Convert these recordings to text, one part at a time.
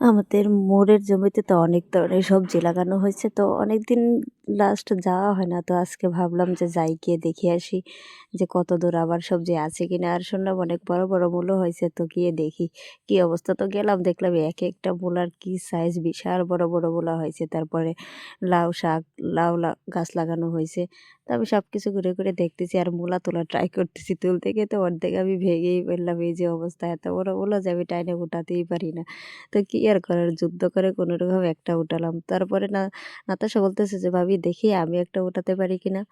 আমাদের মোড়ের জমিতে তো অনেক ধরনের সবজি লাগানো হয়েছে, তো অনেকদিন লাস্ট যাওয়া হয় না। তো আজকে ভাবলাম যে যাই, গিয়ে দেখে আসি যে কত দূর আবার সবজি আছে কিনা। আর শুনলাম অনেক বড় বড় মূলো হয়েছে, তো গিয়ে দেখি কি অবস্থা। তো গেলাম, দেখলাম এক একটা মূলার কি সাইজ, বিশাল বড় বড় মূলা হয়েছে। তারপরে লাউ শাক, গাছ লাগানো হয়েছে। তো আমি সব কিছু ঘুরে ঘুরে দেখতেছি আর মূলা তোলা ট্রাই করতেছি। তুলতে গিয়ে তো অর্ধেক আমি ভেঙেই ফেললাম। এই যে অবস্থা, এত বড় মূলা যে আমি টাইনে উঠাতেই পারি না। তো কি আর করার, যুদ্ধ করে কোনোরকম একটা উঠালাম। তারপরে নাতাশা বলতেছে যে, "ভাবি দেখি আমি একটা উঠাতে পারি কিনা?"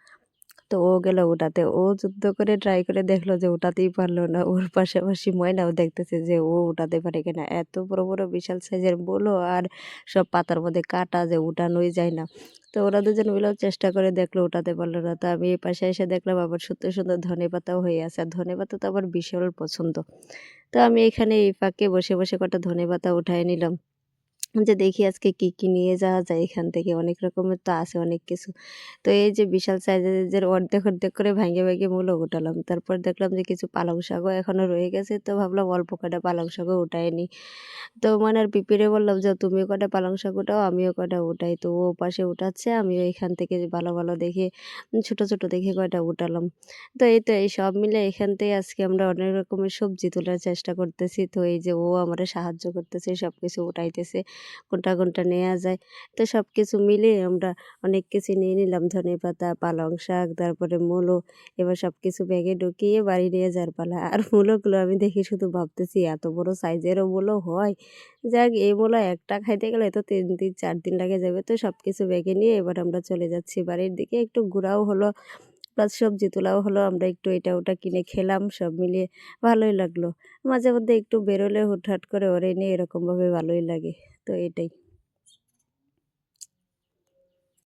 তো ও গেল উঠাতে। ও যুদ্ধ করে ট্রাই করে দেখলো যে উঠাতেই পারল না। ওর পাশাপাশি ময়নাও দেখতেছে যে ও উঠাতে পারে কিনা। এত বড় বড় বিশাল সাইজের বলো, আর সব পাতার মধ্যে কাটা, যে উঠানোই যায় না। তো ওরা দুজন মিলেও চেষ্টা করে দেখলো, উঠাতে পারল না। তো আমি এই পাশে এসে দেখলাম আবার সুন্দর সুন্দর ধনেপাতাও হয়ে আছে। আর ধনেপাতা তো আমার বিশাল পছন্দ। তো আমি এখানে এই ফাঁকে বসে বসে কটা ধনেপাতা উঠায় নিলাম। যে দেখি আজকে কি, কি নিয়ে যাওয়া যায় এখান থেকে। অনেক রকমের তো আছে অনেক কিছু। তো এই যে বিশাল সাইজের অর্ধেক, অর্ধেক করে ভাইঙ্গে, ভাইঙ্গে মূলো উঠালাম। তারপর দেখলাম যে কিছু পালং শাকও এখনো রয়ে গেছে। তো ভাবলাম অল্প কটা পালং শাকও উঠায় নিই। তো মানে আর পিপিরে বললাম যে, "তুমিও কটা পালং শাক উঠাও, আমিও কটা উঠাই।" তো ও ওপাশে উঠাচ্ছে, আমিও এখান থেকে ভালো, ভালো দেখে ছোট, ছোট দেখে কয়টা উঠালাম। তো এই তো এই সব মিলে এখান থেকে আজকে আমরা অনেক রকমের সবজি তোলার চেষ্টা করতেছি। তো এই যে ও আমারে সাহায্য করতেছে, সবকিছু উঠাইতেছে। কোনটা, কোনটা নেয়া যায়। তো সবকিছু মিলিয়ে আমরা অনেক কিছু নিয়ে নিলাম। ধনেপাতা, পালং শাক, তারপরে মূলো। এবার সবকিছু ব্যাগে ঢুকিয়ে বাড়ি নিয়ে যাওয়ার পালা। আর মূলোগুলো আমি দেখি শুধু ভাবতেছি এত বড় সাইজেরও মূলো হয়। যাক, এই মূলো একটা খাইতে গেলে তো ৩ দিন ৪ দিন লেগে যাবে। তো সবকিছু ব্যাগে নিয়ে এবার আমরা চলে যাচ্ছি বাড়ির দিকে। একটু ঘোরাও হলো, প্লাস সবজি তোলাও হলো। আমরা একটু এটা ওটা কিনে খেলাম। সব মিলিয়ে ভালোই লাগলো। মাঝে মধ্যে একটু বেরোলে হুটহাট করে ওরে নিয়ে এরকমভাবে ভালোই লাগে। তো এটাই।